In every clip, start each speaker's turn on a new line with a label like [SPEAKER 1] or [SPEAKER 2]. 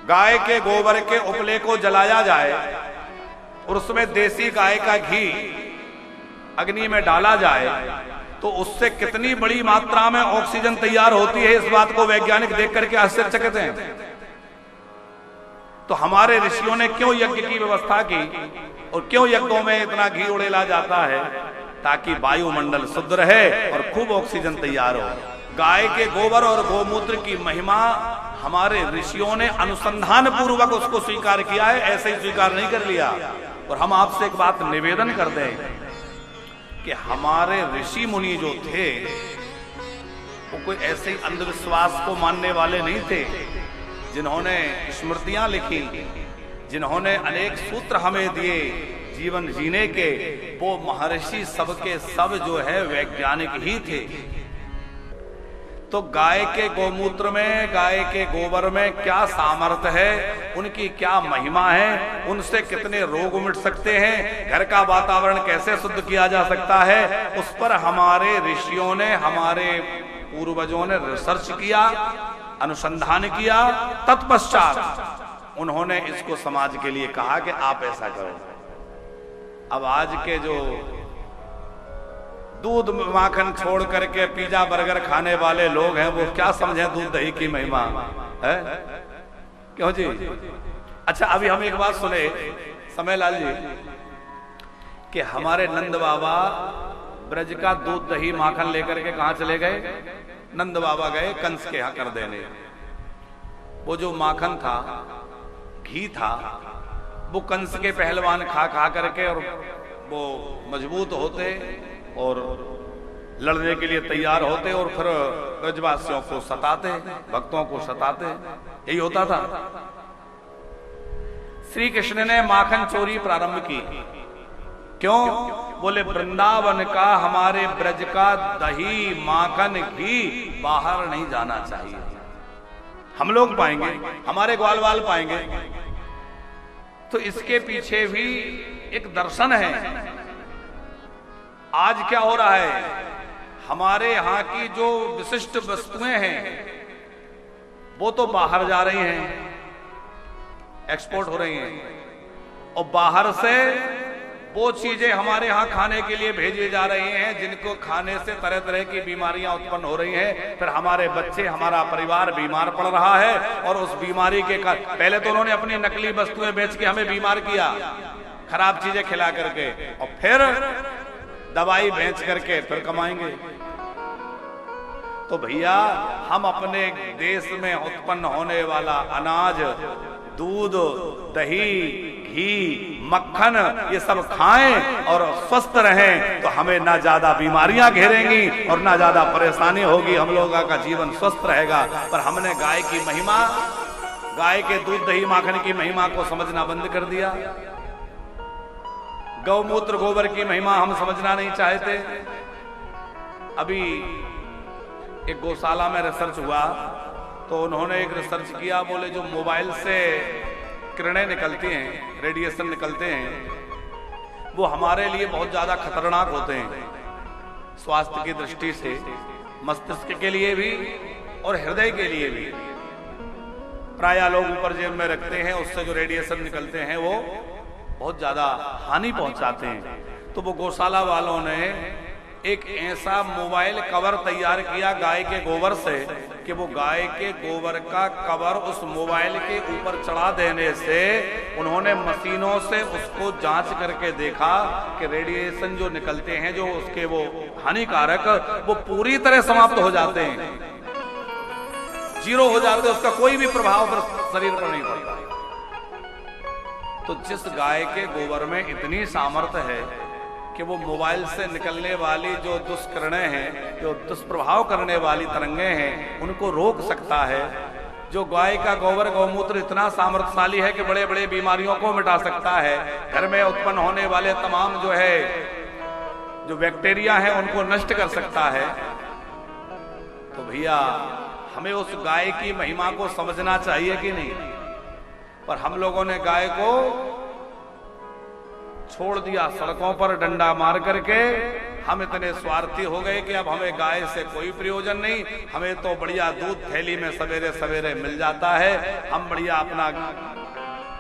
[SPEAKER 1] गाय के गोबर के उपले को जलाया जाए और उसमें देसी गाय का घी अग्नि में डाला जाए तो उससे कितनी बड़ी मात्रा में ऑक्सीजन तैयार होती है, इस बात को वैज्ञानिक देख करके आश्चर्यचकित हैं। तो हमारे ऋषियों ने क्यों यज्ञ की व्यवस्था की और क्यों यज्ञों में इतना घी उड़ेला जाता है, ताकि वायुमंडल शुद्ध रहे और खूब ऑक्सीजन तैयार हो। गाय के गोबर और गोमूत्र की महिमा हमारे ऋषियों ने अनुसंधान पूर्वक उसको स्वीकार किया है, ऐसे ही स्वीकार नहीं कर लिया। और हम आपसे एक बात निवेदन कर दें कि हमारे ऋषि मुनि जो थे वो कोई ऐसे ही अंधविश्वास को मानने वाले नहीं थे। जिन्होंने स्मृतियां लिखी, जिन्होंने अनेक सूत्र हमें दिए जीवन जीने के, वो महर्षि सबके सब जो है वैज्ञानिक ही थे। तो गाय के गोमूत्र में, गाय के गोबर में क्या सामर्थ्य है, उनकी क्या महिमा है, उनसे कितने रोग मिट सकते हैं, घर का वातावरण कैसे शुद्ध किया जा सकता है, उस पर हमारे ऋषियों ने, हमारे पूर्वजों ने रिसर्च किया, अनुसंधान किया। तत्पश्चात उन्होंने इसको समाज के लिए कहा कि आप ऐसा करो। अब आज के जो दूध माखन छोड़ करके पिज्जा बर्गर खाने वाले लोग हैं, वो क्या समझें दूध दही की महिमा है? क्यों जी? अच्छा, अभी हम एक बात सुने समय लाल जी कि हमारे नंद बाबा ब्रज का दूध दही माखन लेकर के कहां चले गए? नंद बाबा गए कंस के यहां कर देने। वो जो माखन था, घी था, वो कंस के पहलवान खा खा करके और वो मजबूत होते और लड़ने के लिए तैयार होते और फिर ब्रजवासियों को सताते, भक्तों को सताते। यही होता था। श्री कृष्ण ने माखन चोरी प्रारंभ की। क्यों? बोले वृंदावन का, हमारे ब्रज का दही माखन घी बाहर नहीं जाना चाहिए। हम लोग पाएंगे, हमारे ग्वाल वाल पाएंगे। तो इसके पीछे भी एक दर्शन है। आज क्या हो रहा है, हमारे यहां की जो विशिष्ट वस्तुएं हैं वो तो बाहर जा रही हैं, एक्सपोर्ट हो रही हैं, और बाहर से वो चीजें हमारे यहां खाने के लिए भेजी जा रही हैं, जिनको खाने से तरह तरह की बीमारियां उत्पन्न हो रही हैं। फिर हमारे बच्चे, हमारा परिवार बीमार पड़ रहा है, और उस बीमारी के कारण पहले तो उन्होंने अपनी नकली वस्तुएं बेच के हमें बीमार किया, खराब चीजें खिला करके, और फिर दवाई बेच करके फिर कमाएंगे। तो भैया, हम अपने देश में उत्पन्न होने वाला अनाज, दूध, दही, घी, मक्खन, ये सब खाएं और स्वस्थ रहें, तो हमें ना ज्यादा बीमारियां घेरेंगी और ना ज्यादा परेशानी होगी, हम लोगों का जीवन स्वस्थ रहेगा। पर हमने गाय की महिमा, गाय के दूध दही माखन की महिमा को समझना बंद कर दिया। गौमूत्र गोबर की महिमा हम समझना नहीं चाहते। अभी एक गौशाला में रिसर्च हुआ, तो उन्होंने एक रिसर्च किया। बोले जो मोबाइल से किरणें निकलती हैं, रेडिएशन निकलते हैं, वो हमारे लिए बहुत ज्यादा खतरनाक होते हैं, स्वास्थ्य की दृष्टि से, मस्तिष्क के लिए भी और हृदय के लिए भी। प्रायः लोग ऊपर जेब में रखते हैं, उससे जो रेडिएशन निकलते हैं वो बहुत ज्यादा हानि पहुंचाते हैं। तो वो गौशाला वालों ने एक ऐसा मोबाइल कवर तैयार किया गाय के गोबर से कि वो गाय के गोबर का कवर उस मोबाइल के ऊपर चढ़ा देने से उन्होंने मशीनों से उसको जांच करके देखा कि रेडिएशन जो निकलते हैं, जो उसके वो हानिकारक, वो पूरी तरह समाप्त हो जाते हैं, जीरो हो जाते हैं, उसका कोई भी प्रभाव शरीर पर नहीं पड़ता। तो जिस गाय के गोबर में इतनी सामर्थ्य है कि वो मोबाइल से निकलने वाली जो दुष्किरणें हैं, जो दुष्प्रभाव करने वाली तरंगें हैं, उनको रोक सकता है, जो गाय का गोबर गौमूत्र इतना सामर्थ्यशाली है कि बड़े बड़े बीमारियों को मिटा सकता है, घर में उत्पन्न होने वाले तमाम जो है जो बैक्टीरिया है उनको नष्ट कर सकता है, तो भैया हमें उस गाय की महिमा को समझना चाहिए कि नहीं? पर हम लोगों ने गाय को छोड़ दिया, सड़कों पर डंडा मार करके हम इतने स्वार्थी हो गए कि अब हमें गाय से कोई प्रयोजन नहीं, हमें तो बढ़िया दूध थैली में सवेरे सवेरे मिल जाता है, हम बढ़िया अपना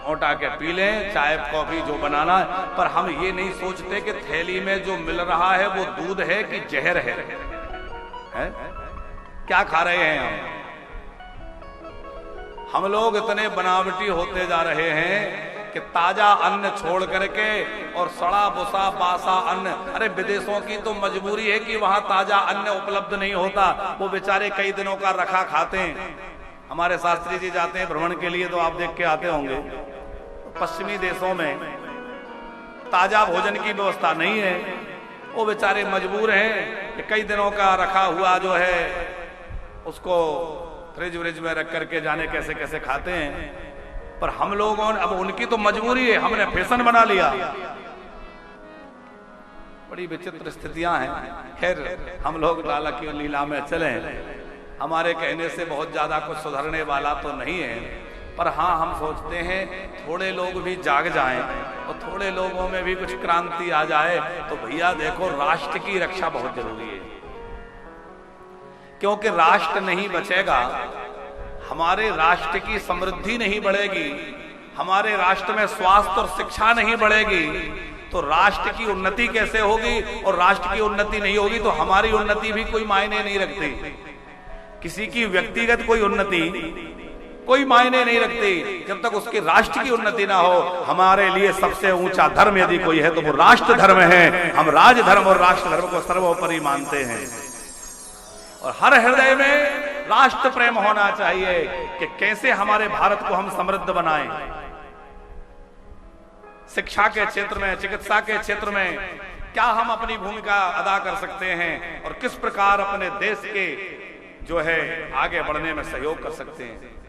[SPEAKER 1] ओटा के पी लें, चाय कॉफी जो बनाना है। पर हम ये नहीं सोचते कि थैली में जो मिल रहा है वो दूध है कि जहर है? क्या खा रहे हैं हम लोग इतने बनावटी होते जा रहे हैं कि ताजा अन्न छोड़ करके और सड़ा बुसा बासा अन्न। अरे विदेशों की तो मजबूरी है कि वहां ताजा अन्न उपलब्ध नहीं होता, वो बेचारे कई दिनों का रखा खाते हैं। हमारे शास्त्री जी जाते हैं भ्रमण के लिए तो आप देख के आते होंगे, पश्चिमी देशों में ताजा भोजन की व्यवस्था नहीं है, वो बेचारे मजबूर हैं कि कई दिनों का रखा हुआ जो है उसको फ्रिज व्रिज में रख करके जाने कैसे कैसे खाते हैं। पर हम लोगों ने, अब उनकी तो मजबूरी है, हमने फैशन बना लिया। बड़ी विचित्र स्थितियां हैं। खैर हम लोग लाला की लीला में चले, हमारे कहने से बहुत ज्यादा कुछ सुधरने वाला तो नहीं है, पर हाँ हम सोचते हैं थोड़े लोग भी जाग जाएं और थोड़े लोगों में भी कुछ क्रांति आ जाए तो भैया देखो राष्ट्र की रक्षा बहुत जरूरी है। क्योंकि राष्ट्र नहीं बचेगा, हमारे राष्ट्र की समृद्धि नहीं बढ़ेगी, हमारे राष्ट्र में स्वास्थ्य और शिक्षा नहीं बढ़ेगी तो राष्ट्र की उन्नति कैसे होगी? और राष्ट्र की उन्नति नहीं होगी तो हमारी उन्नति भी कोई मायने नहीं रखती। किसी की व्यक्तिगत कोई उन्नति कोई मायने नहीं रखती जब तक उसके राष्ट्र की उन्नति ना हो। हमारे लिए सबसे ऊंचा धर्म यदि कोई है तो वो राष्ट्र धर्म है। हम राज धर्म और राष्ट्र धर्म को सर्वोपरि मानते हैं और हर हृदय में राष्ट्र प्रेम होना चाहिए कि कैसे हमारे भारत को हम समृद्ध बनाएं। शिक्षा के क्षेत्र में, चिकित्सा के क्षेत्र में क्या हम अपनी भूमिका अदा कर सकते हैं और किस प्रकार अपने देश के जो है आगे बढ़ने में सहयोग कर सकते हैं।